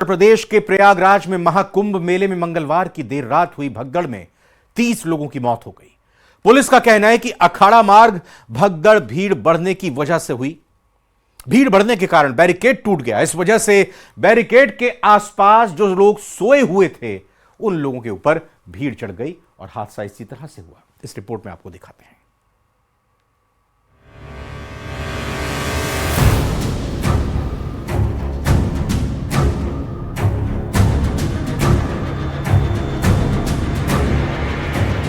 उत्तर प्रदेश के प्रयागराज में महाकुंभ मेले में मंगलवार की देर रात हुई भगदड़ में 30 लोगों की मौत हो गई। पुलिस का कहना है कि अखाड़ा मार्ग भगदड़ भीड़ बढ़ने की वजह से हुई। भीड़ बढ़ने के कारण बैरिकेड टूट गया। इस वजह से बैरिकेड के आसपास जो लोग सोए हुए थे उन लोगों के ऊपर भीड़ चढ़ गई और हादसा इसी तरह से हुआ। इस रिपोर्ट में आपको दिखाते हैं।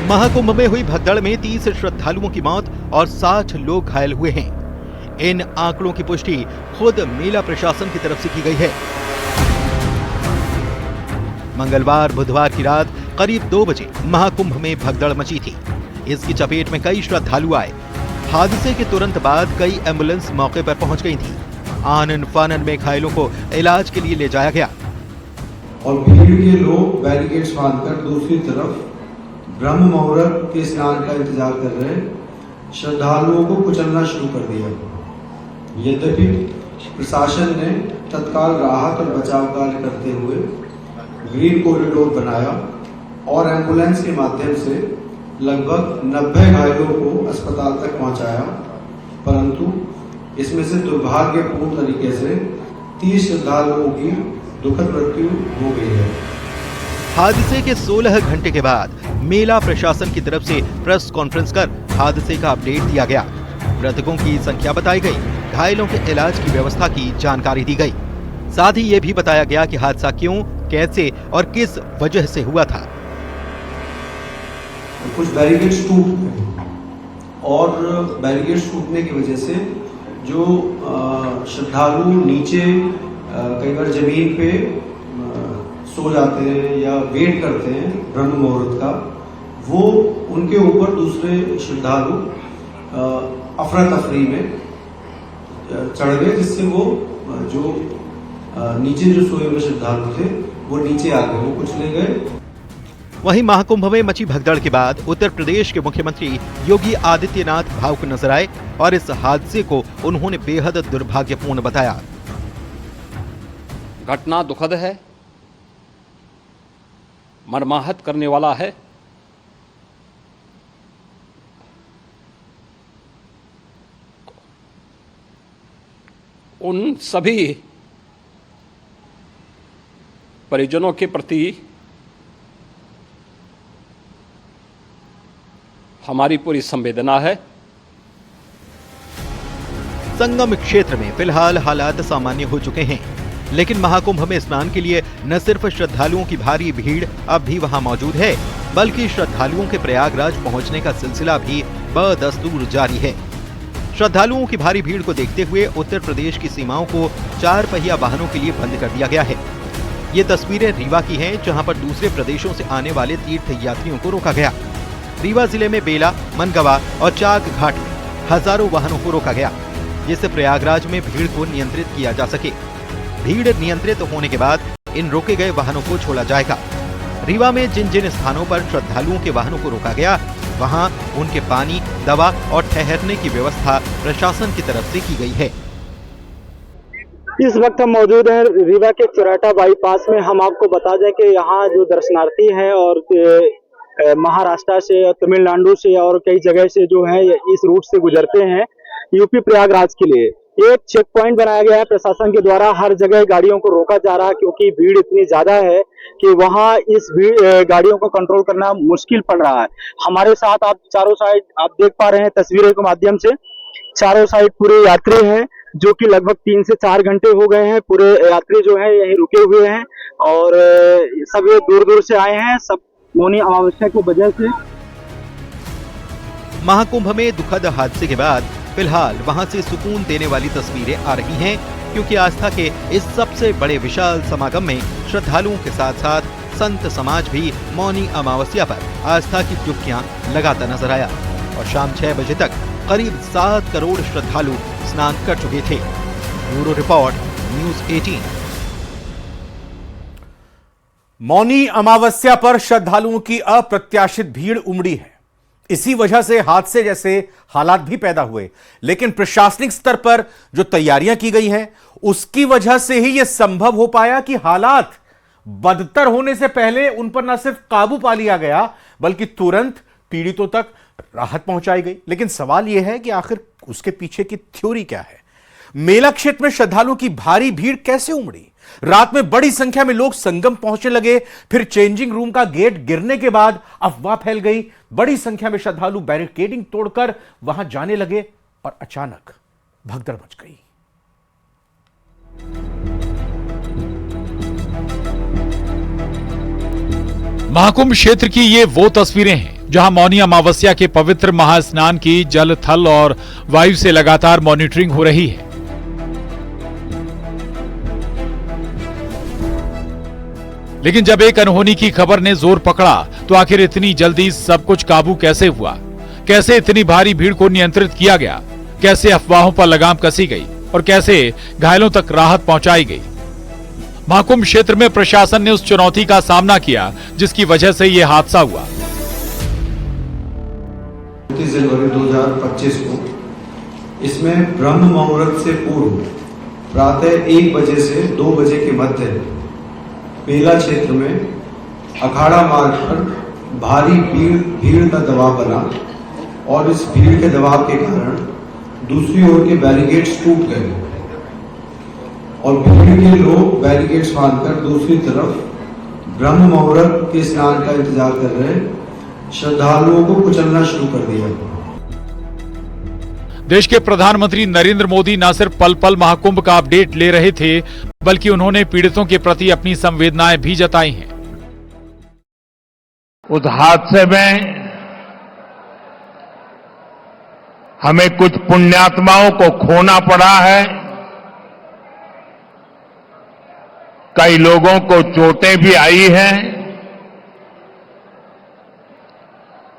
महाकुंभ में हुई भगदड़ में 30 श्रद्धालुओं की मौत और 60 लोग घायल हुए हैं। इन आंकड़ों की पुष्टि खुद मेला प्रशासन की तरफ से की गई है। मंगलवार बुधवार की रात करीब 2 बजे महाकुंभ में भगदड़ मची थी। इसकी चपेट में कई श्रद्धालु आए। हादसे के तुरंत बाद कई एम्बुलेंस मौके पर पहुंच गई थी। आनन फानन में घायलों को इलाज के लिए ले जाया गया और भीड़ के लोग बैरिकेड्स बांधकर दूसरी तरफ ब्रह्म मुहूर्त के स्नान का इंतजार कर रहे श्रद्धालुओं को कुचलना शुरू कर दिया। यद्यपि प्रशासन ने तत्काल राहत और बचाव कार्य करते हुए ग्रीन कॉरिडोर बनाया और एम्बुलेंस के माध्यम से लगभग 90 घायलों को अस्पताल तक पहुंचाया, परंतु इसमें से दुर्भाग्यपूर्ण तरीके से 30 श्रद्धालुओं की दुखद मृत्यु हो गई है। हादसे के 16 घंटे के बाद मेला प्रशासन की तरफ से प्रेस कॉन्फ्रेंस कर हादसे का अपडेट दिया गया। मृतकों की संख्या बताई गई, घायलों के इलाज की व्यवस्था की जानकारी दी गई। साथ ही ये भी बताया गया कि हादसा क्यों, कैसे और किस वजह से हुआ था। कुछ बैरिकेड्स टूट गए और बैरिकेड्स टूटने की वजह से जो श्रद्धालु नीचे कई बार जमीन पे सो जाते हैं या वेट करते हैं ब्रह्म मुहूर्त का, वो उनके ऊपर दूसरे श्रद्धालु अफरा तफरी में चढ़ गए, जिससे वो जो नीचे जो सोए हुए श्रद्धालु थे वो नीचे आ गए, वो कुचले गए। वहीं महाकुंभ में मची भगदड़ के बाद उत्तर प्रदेश के मुख्यमंत्री योगी आदित्यनाथ भावुक नजर आए और इस हादसे को उन्होंने बेहद दुर्भाग्यपूर्ण बताया। घटना दुखद है, मर्माहत करने वाला है। उन सभी परिजनों के प्रति हमारी पूरी संवेदना है। संगम क्षेत्र में फिलहाल हालात सामान्य हो चुके हैं, लेकिन महाकुंभ में स्नान के लिए न सिर्फ श्रद्धालुओं की भारी भीड़ अब भी वहां मौजूद है, बल्कि श्रद्धालुओं के प्रयागराज पहुंचने का सिलसिला भी बदस्तूर जारी है। श्रद्धालुओं की भारी भीड़ को देखते हुए उत्तर प्रदेश की सीमाओं को 4 पहिया वाहनों के लिए बंद कर दिया गया है। ये तस्वीरें रीवा की हैं, जहां पर दूसरे प्रदेशों से आने वाले तीर्थ यात्रियों को रोका गया। रीवा जिले में बेला, मनगवा और चाक घाट में हजारों वाहनों को रोका गया, जिससे प्रयागराज में भीड़ को नियंत्रित किया जा सके। भीड़ नियंत्रित होने के बाद इन रोके गए वाहनों को छोड़ा जाएगा। रीवा में जिन जिन स्थानों पर श्रद्धालुओं के वाहनों को रोका गया, वहां उनके पानी, दवा और ठहरने की व्यवस्था प्रशासन की तरफ से की गई है। इस वक्त हम मौजूद हैं रीवा के चौराटा बाईपास में। हम आपको बता दें कि यहाँ जो दर्शनार्थी हैं और महाराष्ट्र से, तमिलनाडु से और कई जगह से जो है इस रूट से गुजरते हैं यूपी प्रयागराज के लिए। एक चेक पॉइंट बनाया गया है प्रशासन के द्वारा। हर जगह गाड़ियों को रोका जा रहा है क्योंकि भीड़ इतनी ज्यादा है कि वहां इस गाड़ियों को कंट्रोल करना मुश्किल पड़ रहा है। हमारे साथ आप चारों साइड आप देख पा रहे हैं तस्वीरों के माध्यम से, चारों साइड पूरे यात्री हैं जो कि लगभग 3 से 4 घंटे हो गए हैं। पूरे यात्री जो है यहीं रुके हुए हैं और सब ये दूर दूर से आए हैं, सब मौनी अमावस्या की वजह से। महाकुंभ में दुखद हादसे के बाद फिलहाल वहां से सुकून देने वाली तस्वीरें आ रही हैं, क्योंकि आस्था के इस सबसे बड़े विशाल समागम में श्रद्धालुओं के साथ साथ संत समाज भी मौनी अमावस्या पर आस्था की डुबकियां लगाता नजर आया और शाम 6 बजे तक करीब 7 करोड़ श्रद्धालु स्नान कर चुके थे। Bureau report, news 18। Mauni Amavasya पर श्रद्धालुओं की अप्रत्याशित भीड़ उमड़ी है। इसी वजह से हादसे जैसे हालात भी पैदा हुए। लेकिन प्रशासनिक स्तर पर जो तैयारियां की गई हैं, उसकी वजह से ही यह संभव हो पाया कि हालात बदतर होने से पहले उन पर न सिर्फ काबू पा लिया गया, बल्कि तुरंत पीड़ितों तक राहत पहुंचाई गई। लेकिन सवाल यह है कि आखिर उसके पीछे की थ्योरी क्या है? मेला क्षेत्र में श्रद्धालुओं की भारी भीड़ कैसे उमड़ी? रात में बड़ी संख्या में लोग संगम पहुंचने लगे, फिर चेंजिंग रूम का गेट गिरने के बाद अफवाह फैल गई। बड़ी संख्या में श्रद्धालु बैरिकेडिंग तोड़कर वहां जाने लगे और अचानक भगदड़ मच गई। महाकुंभ क्षेत्र की ये वो तस्वीरें हैं जहां मौनी अमावस्या के पवित्र महास्नान की जल, थल और वायु से लगातार मॉनिटरिंग हो रही है। लेकिन जब एक अनहोनी की खबर ने जोर पकड़ा तो आखिर इतनी जल्दी सब कुछ काबू कैसे हुआ? कैसे इतनी भारी भीड़ को नियंत्रित किया गया? कैसे अफवाहों पर लगाम कसी गई और कैसे घायलों तक राहत पहुंचाई गई? महाकुंभ क्षेत्र में प्रशासन ने उस चुनौती का सामना किया जिसकी वजह से यह हादसा हुआ। 29 जनवरी 2025 को इसमें ब्रह्म मुहूर्त से पूर्व प्रातः 1 बजे से 2 बजे के मध्य मेला क्षेत्र में अखाड़ा मार्ग पर भारी भीड़ का दबाव बना और इस भीड़ के दबाव के कारण दूसरी ओर के बैरिकेड्स टूट गए और भीड़ के लोग बैरिकेड्स बांधकर दूसरी तरफ ब्रह्म मुहूर्त के स्नान का इंतजार कर रहे श्रद्धालुओं को कुचलना शुरू कर दिया। देश के प्रधानमंत्री नरेंद्र मोदी न सिर्फ पल पल महाकुंभ का अपडेट ले रहे थे, बल्कि उन्होंने पीड़ितों के प्रति अपनी संवेदनाएं भी जताई हैं। उस हादसे में हमें कुछ पुण्यात्माओं को खोना पड़ा है, कई लोगों को चोटें भी आई हैं।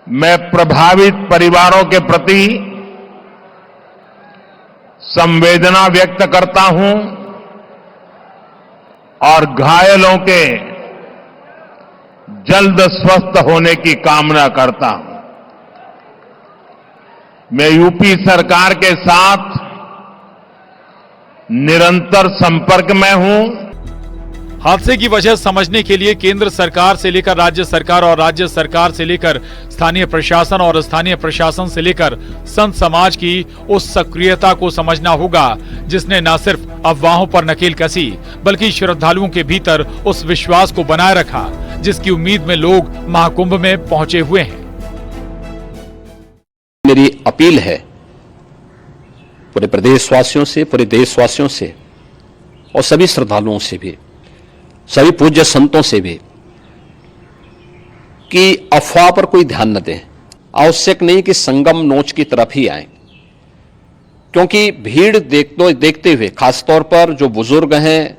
मैं प्रभावित परिवारों के प्रति संवेदना व्यक्त करता हूं और घायलों के जल्द स्वस्थ होने की कामना करता हूं। मैं यूपी सरकार के साथ निरंतर संपर्क में हूं। हादसे की वजह समझने के लिए केंद्र सरकार से लेकर राज्य सरकार और राज्य सरकार से लेकर स्थानीय प्रशासन और स्थानीय प्रशासन से लेकर संत समाज की उस सक्रियता को समझना होगा जिसने न सिर्फ अफवाहों पर नकेल कसी, बल्कि श्रद्धालुओं के भीतर उस विश्वास को बनाए रखा जिसकी उम्मीद में लोग महाकुंभ में पहुंचे हुए हैं। मेरी अपील है पूरे प्रदेशवासियों से, पूरे देशवासियों से और सभी श्रद्धालुओं से भी, सभी पूज्य संतों से भी कि अफवाह पर कोई ध्यान न दें। आवश्यक नहीं कि संगम नोच की तरफ ही आए, क्योंकि भीड़ देखते हुए खासतौर पर जो बुजुर्ग हैं,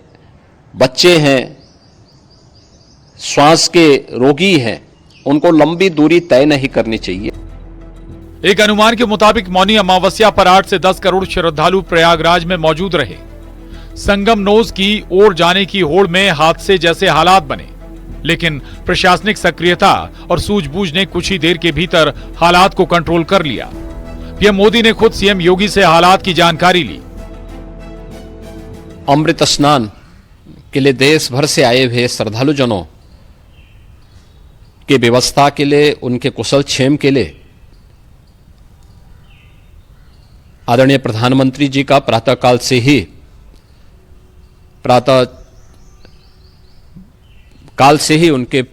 बच्चे हैं, श्वास के रोगी हैं, उनको लंबी दूरी तय नहीं करनी चाहिए। एक अनुमान के मुताबिक मौनी अमावस्या पर 8 से 10 करोड़ श्रद्धालु प्रयागराज में मौजूद रहे। संगम नोज की ओर जाने की होड़ में हादसे जैसे हालात बने, लेकिन प्रशासनिक सक्रियता और सूझबूझ ने कुछ ही देर के भीतर हालात को कंट्रोल कर लिया। पीएम मोदी ने खुद सीएम योगी से हालात की जानकारी ली। अमृत स्नान के लिए देश भर से आए हुए श्रद्धालुजनों की व्यवस्था के लिए, उनके कुशल क्षेम के लिए आदरणीय प्रधानमंत्री जी का प्रातःकाल से ही उनके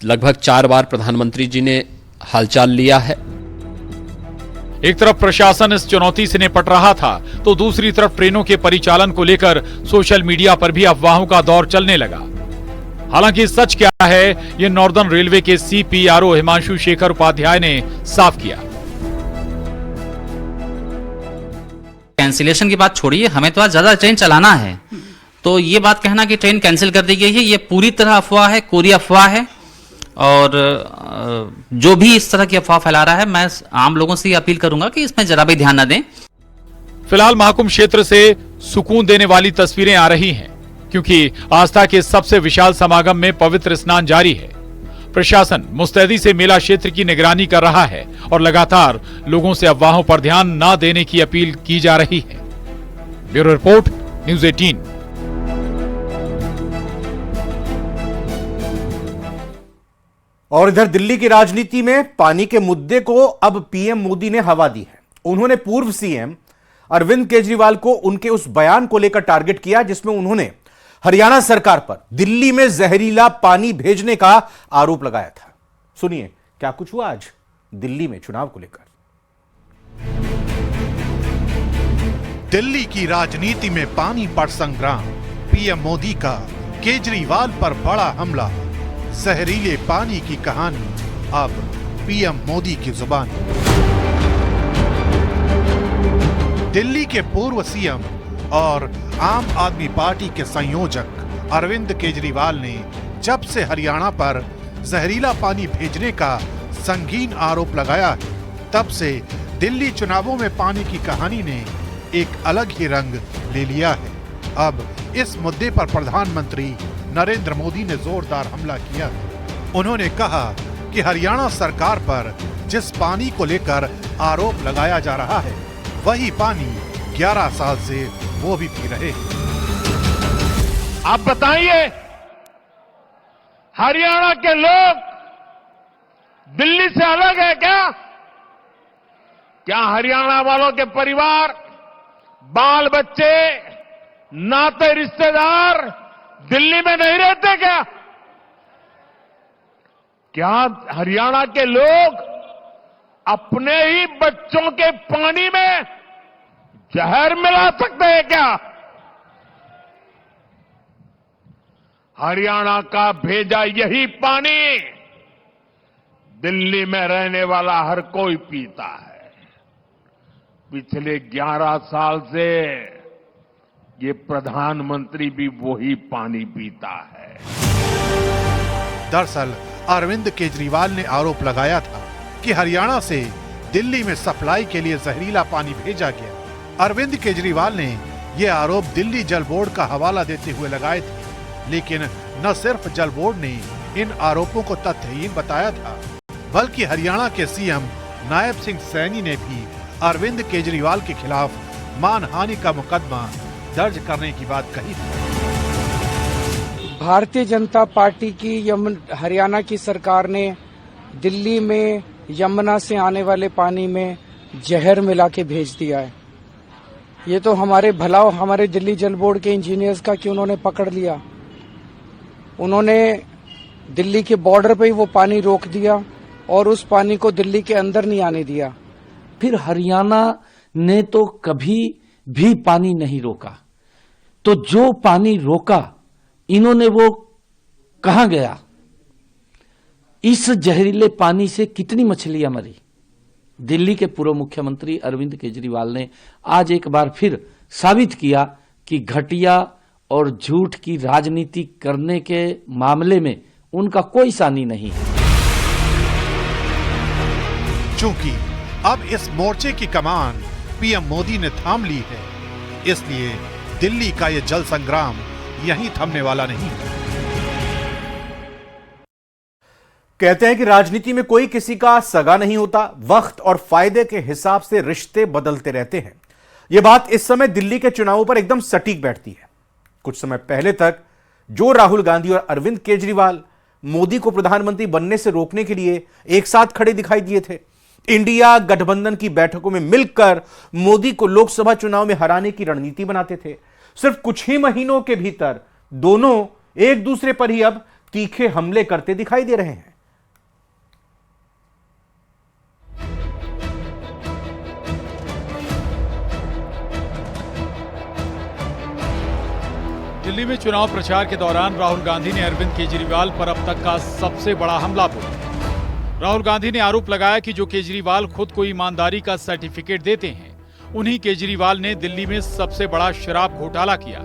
लगभग 4 बार प्रधानमंत्री जी ने हालचाल लिया है। एक तरफ प्रशासन इस चुनौती से निपट रहा था, तो दूसरी तरफ ट्रेनों के परिचालन को लेकर सोशल मीडिया पर भी अफवाहों का दौर चलने लगा। हालांकि सच क्या है, ये नॉर्दर्न रेलवे के CPRO हिमांशु शेखर उपाध्याय ने साफ किया। कैंसिलेशन की बात छोड़िए, हमें तो आज ज्यादा ट्रेन चलाना है, तो ये बात कहना कि ट्रेन कैंसिल कर दी गई है, ये पूरी तरह अफवाह है, कोरी अफवाह है। और जो भी इस तरह की अफवाह फैला रहा है, मैं आम लोगों से अपील करूंगा कि इसमें जरा भी ध्यान न दें। फिलहाल महाकुंभ क्षेत्र से सुकून देने वाली तस्वीरें आ रही हैं, क्योंकि आस्था के सबसे विशाल समागम में पवित्र स्नान जारी है। प्रशासन मुस्तैदी से मेला क्षेत्र की निगरानी कर रहा है और लगातार लोगों से अफवाहों पर ध्यान न देने की अपील की जा रही है। Bureau report, news 18। और इधर दिल्ली की राजनीति में पानी के मुद्दे को अब पीएम मोदी ने हवा दी है। उन्होंने पूर्व सीएम अरविंद केजरीवाल को उनके उस बयान को लेकर टारगेट किया जिसमें उन्होंने हरियाणा सरकार पर दिल्ली में जहरीला पानी भेजने का आरोप लगाया था। सुनिए क्या कुछ हुआ आज दिल्ली में चुनाव को लेकर। दिल्ली की राजनीति में पानीपत संग्राम, पीएम मोदी का केजरीवाल पर बड़ा हमला, जहरीले पानी की कहानी अब पीएम मोदी की जुबानी। दिल्ली के पूर्व सीएम और आम आदमी पार्टी के संयोजक अरविंद केजरीवाल ने जब से हरियाणा पर जहरीला पानी भेजने का संगीन आरोप लगाया है, तब से दिल्ली चुनावों में पानी की कहानी ने एक अलग ही रंग ले लिया है। अब इस मुद्दे पर प्रधानमंत्री नरेंद्र मोदी ने जोरदार हमला किया है। उन्होंने कहा कि हरियाणा सरकार पर जिस पानी को लेकर आरोप लगाया जा रहा है, वही पानी 11 साल से वो भी पी रहे हैं। आप बताइए, हरियाणा के लोग दिल्ली से अलग है क्या? क्या हरियाणा वालों के परिवार, बाल बच्चे, नाते रिश्तेदार दिल्ली में नहीं रहते क्या? क्या हरियाणा के लोग अपने ही बच्चों के पानी में जहर मिला सकते हैं क्या? हरियाणा का भेजा यही पानी दिल्ली में रहने वाला हर कोई पीता है। पिछले 11 साल से ये प्रधानमंत्री भी वही पानी पीता है। दरअसल अरविंद केजरीवाल ने आरोप लगाया था कि हरियाणा से दिल्ली में सप्लाई के लिए जहरीला पानी भेजा गया। अरविंद केजरीवाल ने यह आरोप दिल्ली जल बोर्ड का हवाला देते हुए लगाए थे, लेकिन न सिर्फ जल बोर्ड ने इन आरोपों को तथ्यहीन बताया था, बल्कि हरियाणा के सीएम नायब सिंह सैनी ने भी अरविंद केजरीवाल के खिलाफ मानहानि का मुकदमा दर्ज करने की बात कही थी। भारतीय जनता पार्टी की हरियाणा की सरकार ने दिल्ली में यमुना से आने वाले पानी में जहर मिला के भेज दिया है। ये तो हमारे भलाव हमारे दिल्ली जल बोर्ड के इंजीनियर्स का कि उन्होंने पकड़ लिया। उन्होंने दिल्ली के बॉर्डर पे ही वो पानी रोक दिया और उस पानी को दिल्ली के अंदर नहीं आने दिया। फिर हरियाणा ने तो कभी भी पानी नहीं रोका, तो जो पानी रोका इन्होंने वो कहां गया? इस जहरीले पानी से कितनी मछलियां मरी? दिल्ली के पूर्व मुख्यमंत्री अरविंद केजरीवाल ने आज एक बार फिर साबित किया कि घटिया और झूठ की राजनीति करने के मामले में उनका कोई सानी नहीं है। चूंकि अब इस मोर्चे की कमान पीएम मोदी ने थाम ली है, इसलिए दिल्ली का ये जल संग्राम यहीं थमने वाला नहीं है। कहते हैं कि राजनीति में कोई किसी का सगा नहीं होता, वक्त और फायदे के हिसाब से रिश्ते बदलते रहते हैं। यह बात इस समय दिल्ली के चुनावों पर एकदम सटीक बैठती है। कुछ समय पहले तक जो राहुल गांधी और अरविंद केजरीवाल मोदी को प्रधानमंत्री बनने से रोकने के लिए एक साथ खड़े दिखाई दिए थे, इंडिया गठबंधन की बैठकों में मिलकर मोदी को लोकसभा चुनाव में हराने की रणनीति बनाते थे, सिर्फ कुछ ही महीनों के भीतर दोनों एक दूसरे पर ही अब तीखे हमले करते दिखाई दे रहे हैं। दिल्ली में चुनाव प्रचार के दौरान राहुल गांधी ने अरविंद केजरीवाल पर अब तक का सबसे बड़ा हमला बोला। राहुल गांधी ने आरोप लगाया कि जो केजरीवाल खुद को ईमानदारी का सर्टिफिकेट देते हैं, उन्हीं केजरीवाल ने दिल्ली में सबसे बड़ा शराब घोटाला किया।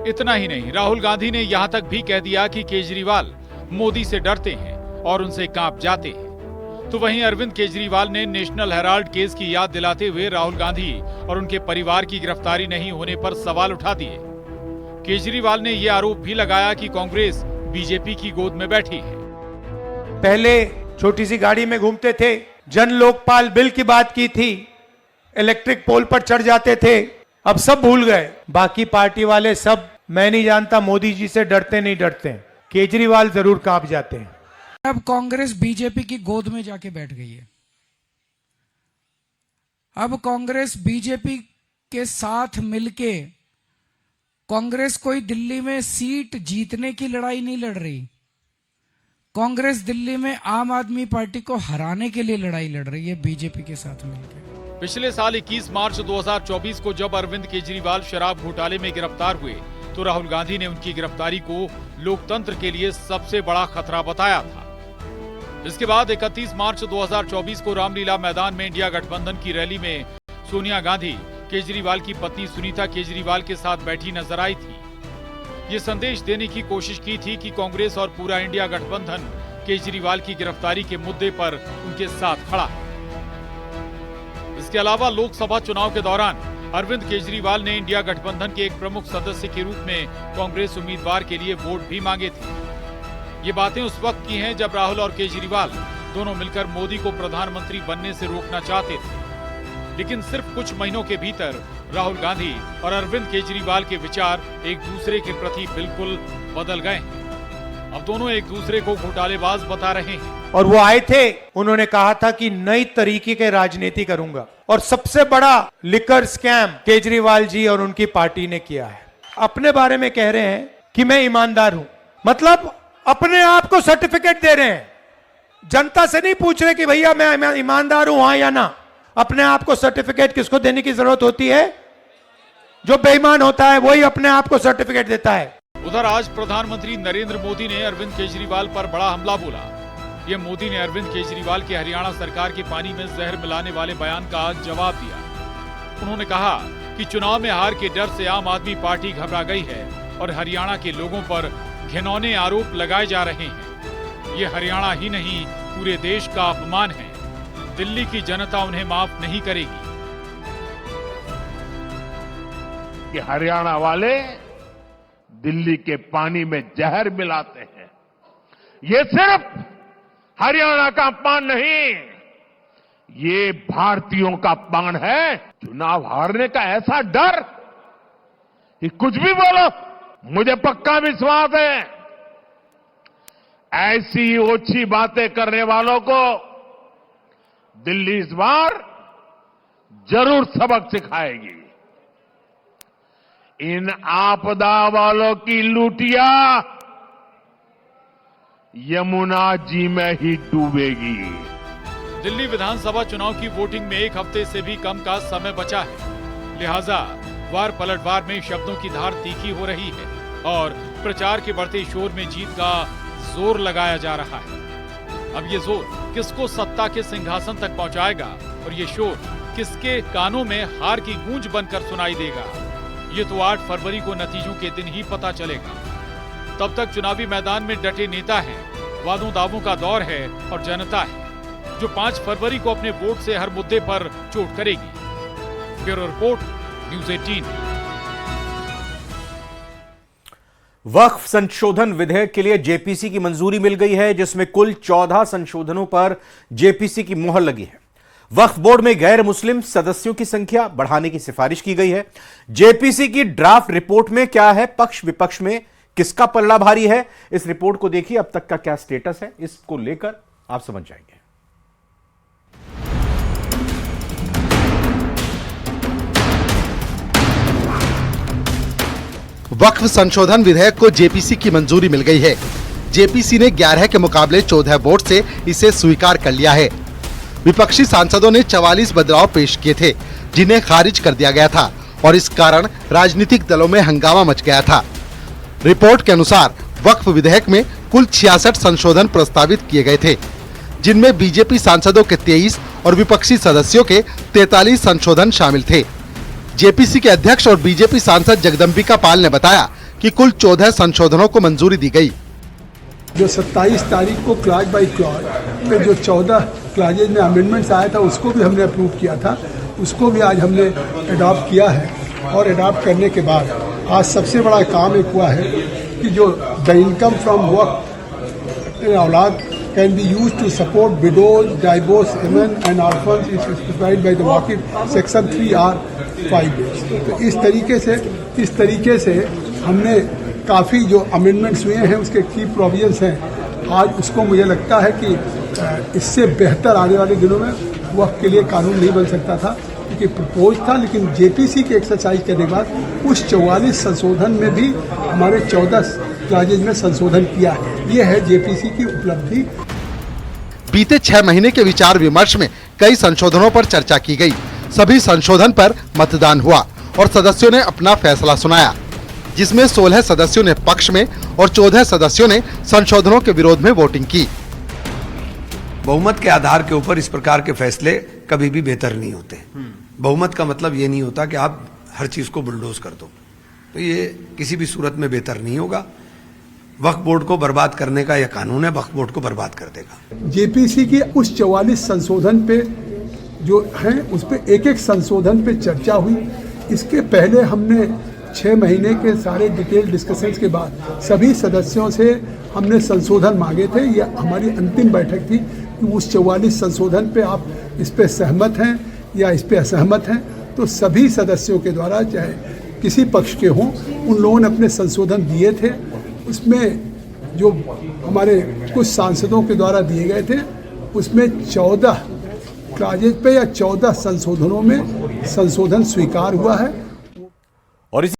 इतना ही नहीं, राहुल गांधी ने यहां तक भी कह दिया कि केजरीवाल मोदी से डरते हैं और उनसे कांप जाते हैं। तो वहीं अरविंद केजरीवाल ने नेशनल हेराल्ड केस की याद दिलाते हुए राहुल गांधी और उनके परिवार की गिरफ्तारी नहीं होने पर सवाल उठा दिए। केजरीवाल ने यह आरोप भी लगाया कि कांग्रेस बीजेपी की गोद में बैठी है। पहले छोटी सी गाड़ी में घूमते थे, जन लोकपाल बिल की बात की थी, इलेक्ट्रिक पोल पर चढ़ जाते थे, अब सब भूल गए। बाकी पार्टी वाले सब, मैं नहीं जानता मोदी जी से डरते नहीं डरते, केजरीवाल जरूर कांप जाते हैं। अब कांग्रेस बीजेपी की गोद में जाके बैठ गई है। अब कांग्रेस बीजेपी के साथ मिलके, कांग्रेस कोई दिल्ली में सीट जीतने की लड़ाई नहीं लड़ रही, कांग्रेस दिल्ली में आम आदमी पार्टी को हराने के लिए लड़ाई लड़ रही है बीजेपी के साथ मिलकर। पिछले साल 21 मार्च 2024 को जब अरविंद केजरीवाल शराब घोटाले में गिरफ्तार हुए तो राहुल गांधी ने उनकी गिरफ्तारी को लोकतंत्र के लिए सबसे बड़ा खतरा बताया था। इसके बाद 31 मार्च 2024 को रामलीला मैदान में इंडिया गठबंधन की रैली में सोनिया गांधी केजरीवाल की पत्नी सुनीता केजरीवाल के साथ बैठी नजर आई थी। ये संदेश देने की कोशिश की थी कि कांग्रेस और पूरा इंडिया गठबंधन केजरीवाल की गिरफ्तारी के मुद्दे पर उनके साथ खड़ा है। इसके अलावा लोकसभा चुनाव के दौरान अरविंद केजरीवाल ने इंडिया गठबंधन के एक प्रमुख सदस्य के रूप में कांग्रेस उम्मीदवार के लिए वोट भी मांगे थे। ये बातें उस वक्त की हैं जब राहुल और केजरीवाल दोनों मिलकर मोदी को प्रधानमंत्री बनने से रोकना चाहते थे, लेकिन सिर्फ कुछ महीनों के भीतर राहुल गांधी और अरविंद केजरीवाल के विचार एक दूसरे के प्रति बिल्कुल बदल गए। अब दोनों एक दूसरे को घोटालेबाज बता रहे हैं। और वो आए थे, उन्होंने कहा था कि नई तरीके के राजनीति करूंगा, और सबसे बड़ा लिकर स्कैम केजरीवाल जी और उनकी पार्टी ने किया है। अपने बारे में कह रहे हैं कि मैं ईमानदार हूं, मतलब अपने आप को सर्टिफिकेट दे रहे हैं, जनता से नहीं पूछ रहे कि भैया मैं ईमानदार हूं हाँ या ना। अपने आप को सर्टिफिकेट किसको देने की जरूरत होती है? जो बेईमान होता है वही अपने आप को सर्टिफिकेट देता है। उधर आज प्रधानमंत्री नरेंद्र मोदी ने अरविंद केजरीवाल पर बड़ा हमला बोला। ये मोदी ने अरविंद केजरीवाल के हरियाणा सरकार के पानी में जहर मिलाने वाले बयान का जवाब दिया। उन्होंने कहा कि चुनाव में हार के डर से आम आदमी पार्टी घबरा गई है और हरियाणा के लोगों पर घिनौने आरोप लगाए जा रहे हैं। ये हरियाणा ही नहीं पूरे देश का अपमान है। दिल्ली की जनता उन्हें माफ नहीं करेगी। कि हरियाणा वाले दिल्ली के पानी में जहर मिलाते हैं, ये सिर्फ हरियाणा का अपमान नहीं, ये भारतीयों का अपमान है। चुनाव हारने का ऐसा डर कि कुछ भी बोलो, मुझे पक्का विश्वास है ऐसी ओछी बातें करने वालों को दिल्ली इस बार जरूर सबक सिखाएगी। इन आपदा वालों की लूटिया यमुना जी में ही डूबेगी। दिल्ली विधानसभा चुनाव की वोटिंग में एक हफ्ते से भी कम का समय बचा है, लिहाजा वार पलटवार में शब्दों की धार तीखी हो रही है और प्रचार के बढ़ते शोर में जीत का जोर लगाया जा रहा है। अब ये जोर किसको सत्ता के सिंहासन तक पहुंचाएगा और ये शोर किसके कानों में हार की गूंज बनकर सुनाई देगा, ये तो 8 फरवरी को नतीजों के दिन ही पता चलेगा। तब तक चुनावी मैदान में डटे नेता हैं, वादों दावों का दौर है और जनता है जो 5 फरवरी को अपने वोट से हर मुद्दे पर चोट करेगी। Bureau report, news 18। वक्फ संशोधन विधेयक के लिए जेपीसी की मंजूरी मिल गई है, जिसमें कुल 14 संशोधनों पर जेपीसी की मोहर लगी है। वक्फ बोर्ड में गैर मुस्लिम सदस्यों की संख्या बढ़ाने की सिफारिश की गई है। जेपीसी की ड्राफ्ट रिपोर्ट में क्या है, पक्ष विपक्ष में किसका पल्ला भारी है, इस रिपोर्ट को देखिए अब तक का क्या स्टेटस है, इसको लेकर आप समझ जाएंगे। वक्फ संशोधन विधेयक को जेपीसी की मंजूरी मिल गई है। जेपीसी ने 11 के मुकाबले 14 वोट से इसे स्वीकार कर लिया है। विपक्षी सांसदों ने 44 बदलाव पेश किए थे, जिन्हें खारिज कर दिया गया था और इस कारण राजनीतिक दलों में हंगामा मच गया था। रिपोर्ट के अनुसार वक्फ विधेयक में कुल 66 संशोधन प्रस्तावित किए गए थे, जिनमें बीजेपी सांसदों के 23 और विपक्षी सदस्यों के 43 संशोधन शामिल थे। जेपीसी के अध्यक्ष और बीजेपी सांसद जगदम्बिका पाल ने बताया कि कुल 14 संशोधनों को मंजूरी दी गई। जो 27 तारीख को क्लॉज बाई क्लॉज पे जो 14 क्लॉजेज में अमेंडमेंट्स आया था, उसको भी हमने अप्रूव किया था, उसको भी आज हमने अडॉप्ट किया है। और अडॉप्ट करने के बाद आज सबसे बड़ा काम एक हुआ है कि जो द इनकम फ्रॉम वर्क औलाद can be used to support widows, divorced women and orphans is specified by the WAQF section 3R5। तो इस तरीके से हमने काफ़ी जो अमेंडमेंट्स हुए हैं उसके की प्रोविजंस हैं, आज उसको मुझे लगता है कि इससे बेहतर आने वाले दिनों में वक्त के लिए कानून नहीं बन सकता था, क्योंकि प्रपोज था। लेकिन जेपीसी की एक्सरसाइज करने के बाद उस 44 संशोधन में भी हमारे 14 क्लाजेज में संशोधन किया है। ये है जेपीसी की उपलब्धि। बीते 6 महीने के विचार विमर्श में कई संशोधनों पर चर्चा की गई। सभी संशोधन पर मतदान हुआ और सदस्यों ने अपना फैसला सुनाया, जिसमें 16 सदस्यों ने पक्ष में और 14 सदस्यों ने संशोधनों के विरोध में वोटिंग की। बहुमत के आधार के ऊपर इस प्रकार के फैसले कभी भी बेहतर नहीं होते। बहुमत का मतलब ये नहीं होता कि आप हर चीज को बुलडोज कर दो, तो ये किसी भी सूरत में बेहतर नहीं होगा। वक्फ बोर्ड को बर्बाद करने का यह कानून है, वक्फ बोर्ड को बर्बाद कर देगा। जेपीसी के उस 44 संशोधन पे जो हैं उस पे एक संशोधन पे चर्चा हुई। इसके पहले हमने 6 महीने के सारे डिटेल डिस्कशंस के बाद सभी सदस्यों से हमने संशोधन मांगे थे। यह हमारी अंतिम बैठक थी कि उस 44 संशोधन पे आप इस पे सहमत हैं या इस पे असहमत हैं। तो सभी सदस्यों के द्वारा, चाहे किसी पक्ष के हों, उन लोगों ने अपने संशोधन दिए थे। उसमें जो हमारे कुछ सांसदों के द्वारा दिए गए थे उसमें 14 क्लाजेज पे या 14 संशोधनों में संशोधन स्वीकार हुआ है। और इसी